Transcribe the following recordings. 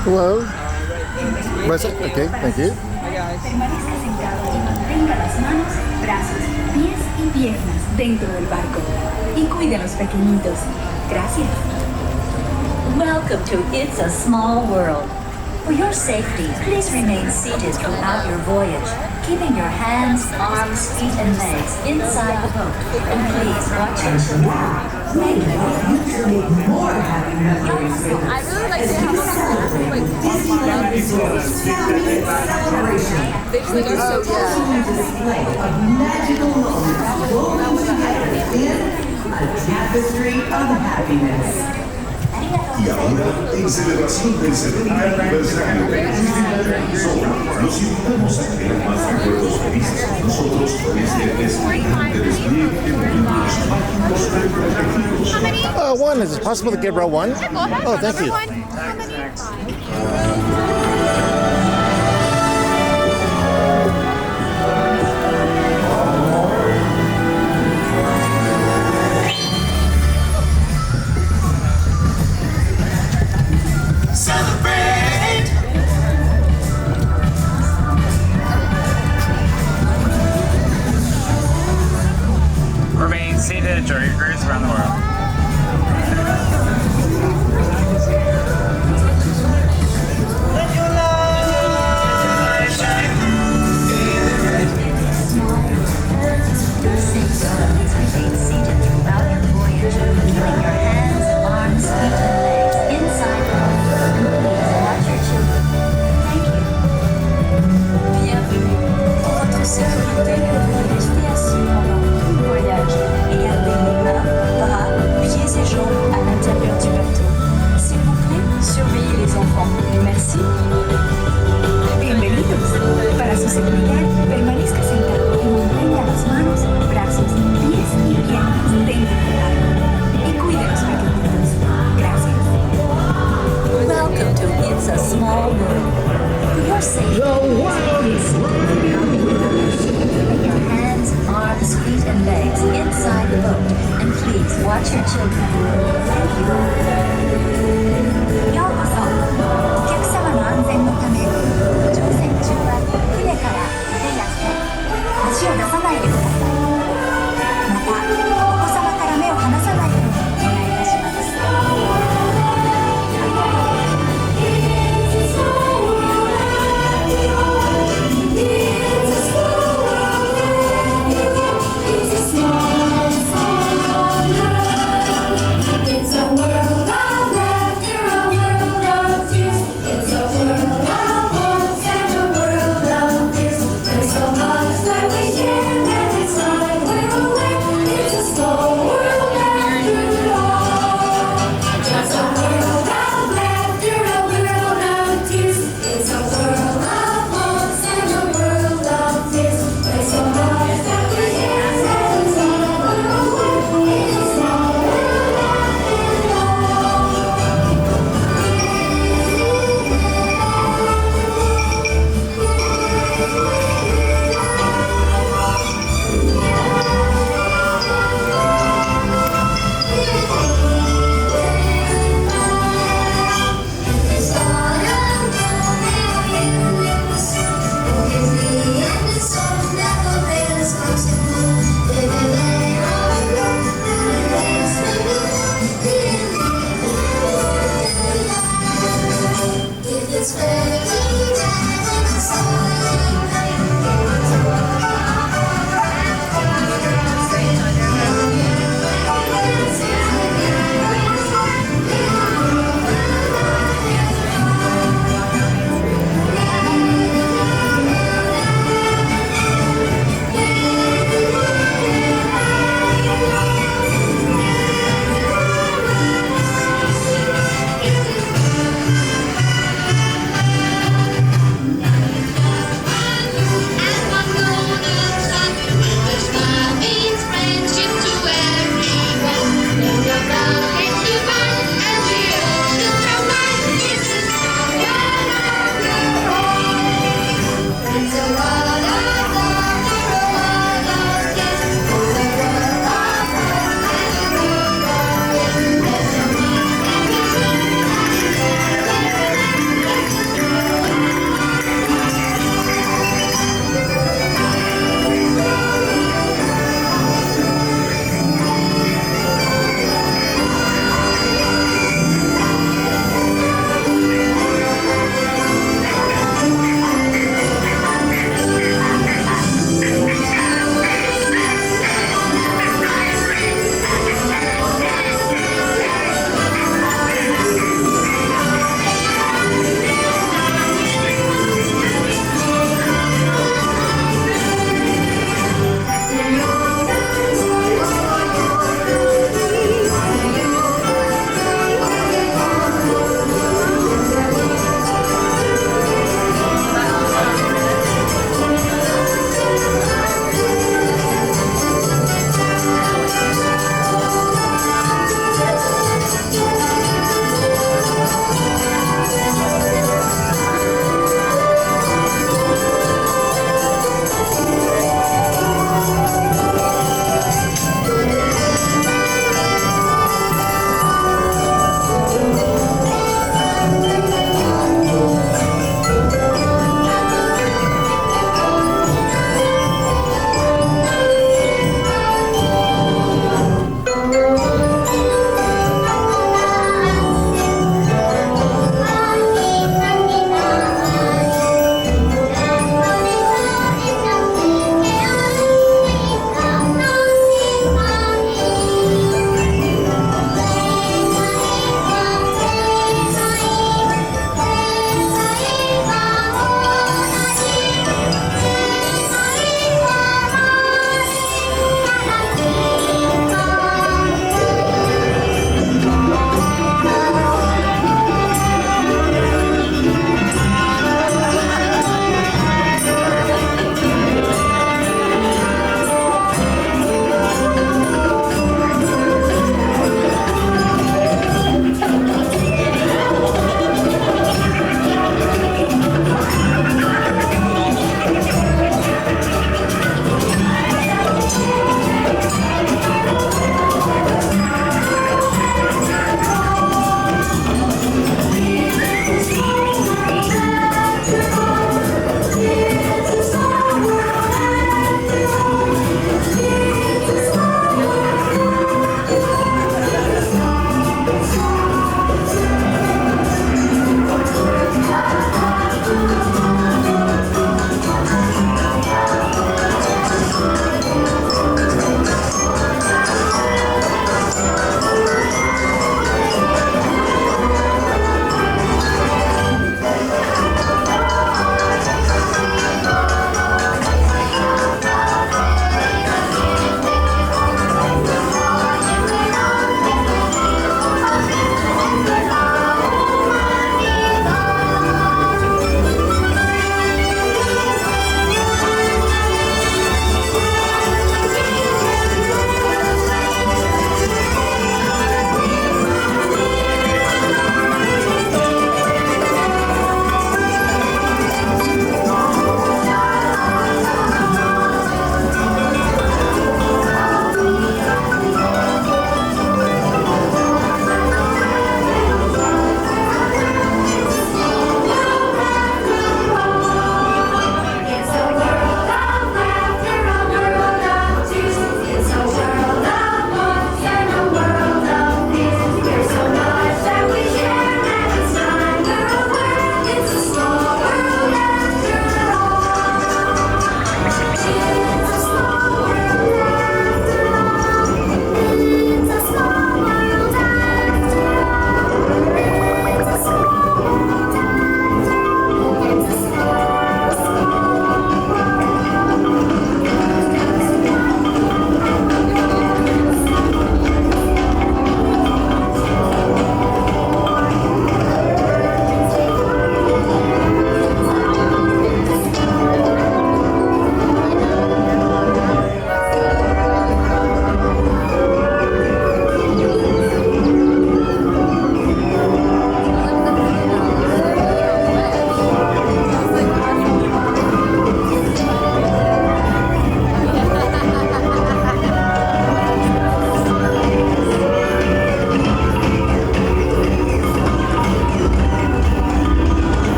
Hello. What's it? Okay, thank you. Permanezca sentado y mantenga las manos, brazos, pies y piernas dentro del barco. Y cuide a los pequeñitos. Gracias. Welcome to It's a Small World. For your safety, please remain seated throughout your voyage, keeping your hands, arms, feet, and legs inside the boat. And please watch your children. Make the future with more happy memories. I really like to have like Disneyland Resort's family celebration. they just like are so A display of magical moments woven together in a tapestry of happiness. Y ahora, en celebración del 70 aniversario de Disneyland Resort, los invitamos a crear más recuerdos felices con nosotros desde despliegue de momentos mágicos y protegidos. One. Is it possible to get row one? Yeah, go ahead. Oh, thank Number you. one. How many? Remain seated and enjoy your cruise around the world. Remain seated throughout your voyage, keeping your hands, arms, feet, and legs inside the boat. And please watch your children. Thank you. Bienvenue. Pour votre sécurité, veuillez rester assis pendant tout le voyage et gardez les mains, bras, pieds et jambes à l'intérieur du bateau. S'il vous plaît, surveillez les enfants. Merci. Bienvenidos. Para su seguridad, permanezca sentado y mantenga las manos, brazos, pies y piernas dentro del barco. Y cuide a los pequeñitos. Gracias. Welcome to It's a Small World. For your safety, please keep your hands, arms, feet, and legs inside the boat. And please watch your children. Thank you. ようこそ。お客様の安全のため、乗船中は船から手や手、足を出さないでください。また、お子様から目を離さないようにお願いいたします。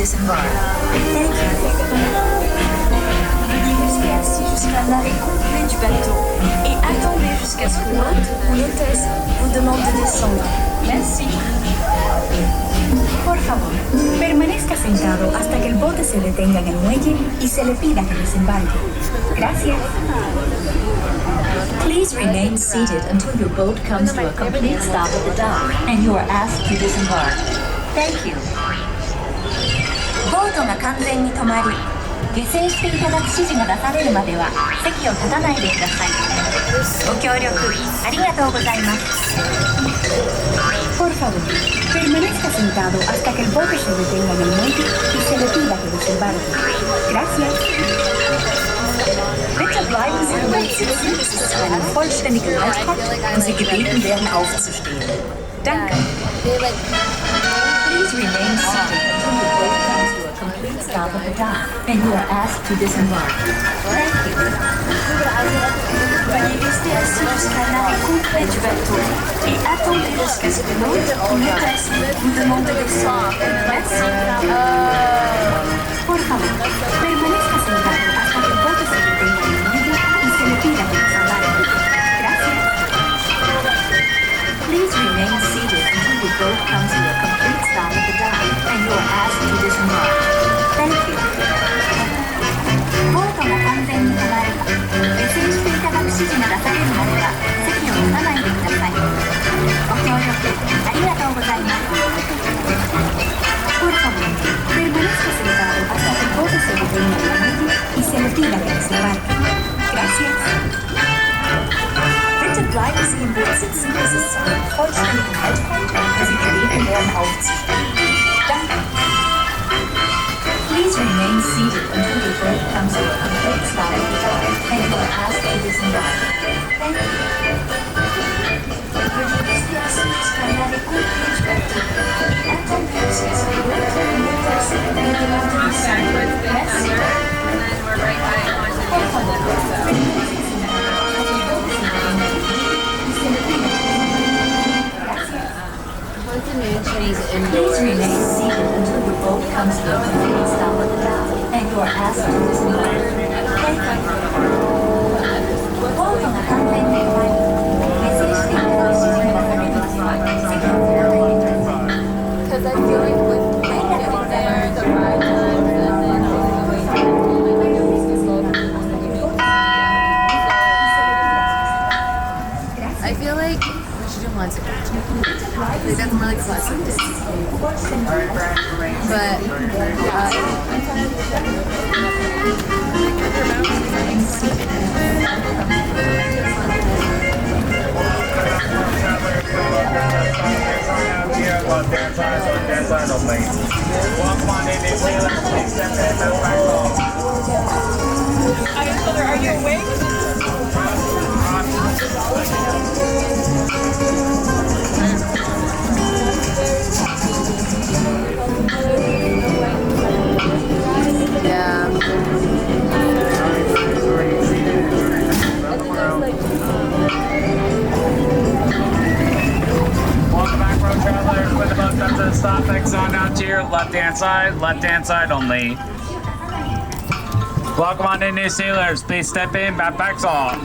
disembark. Thank you. Veuillez rester assis jusqu'à l'arrêt complet du bateau et attendez jusqu'à ce que l'hôte ou l'hôtesse vous demande de descendre. Merci. Por favor, permanezca sentado hasta que el bote se detenga en el muelle y se le pida que desembarque. Gracias. Please remain seated until your boat comes to a complete stop at the dock and you are asked to disembark. Thank you. ボートが完全に止まり、下船していただく指示が出されるまでは席を立たないでください。ご協力ありがとうございます。Por favor, permanezca sentado hasta que el bote se detenga en el muelle y se le pida que desembarque. Gracias. Bitte bleiben Sie ruhig sitzen, bis es zu einem vollständigen Halt kommt und Sie gebeten werden aufzustehen. Danke. Please remain seated until your boat comes to a complete stop at the dock and you are asked to disembark. Thank you. Veuillez rester assis jusqu'à l'arrêt complet du bateau et attendez jusqu'à ce que l'hôte ou l'hôtesse vous demande de descendre. Merci. Por favor, permanezca sentado hasta que el bote se detenga en el muelle y se le pida que desembarque. Gracias. Please remain seated until your boat comes to a complete stop at the dock and you are asked to disembark. Thank you. ボートが完全に止まり、下船していただく指示が出されるまでは席を立たないでください。ご協力ありがとうございます。Por favor, permanezca sentado hasta que el bote se detenga en el muelle y se le pida que desembarque. Gracias. Bitte bleiben Sie im Boot sitzen, bis es zu einem vollständigen Halt kommt und Sie gebeten werden aufzustehen. Danke. Please remain seated until your boat comes to a complete stop at the dock and you are asked to disembark. Thank you. Veuillez rester assis jusqu'à l'arrêt complet du bateau et attendez jusqu'à ce que l'hôte ou l'hôtesse vous demande de descendre. Merci. Por favor, permanezca sentado hasta que el bote se detenga en el muelle y se le pida que desembarque. Gracias. Please remain seated until your boat comes to a complete stop at the dock and you are asked to disembark. Thank you. ボートが完全に止まり、下船していただく指示が出されるまでは席を立たないでください。 Because I feel like with getting there, the ride time, and then the wait time, I feel like we should do once again. Like that's more like classic Disney. But Are you awake? yeah. Welcome back, road travelers. With the boat comes to the stop next zone down to your left-hand side only. Welcome on in, new sailors. Please step in, backpacks off.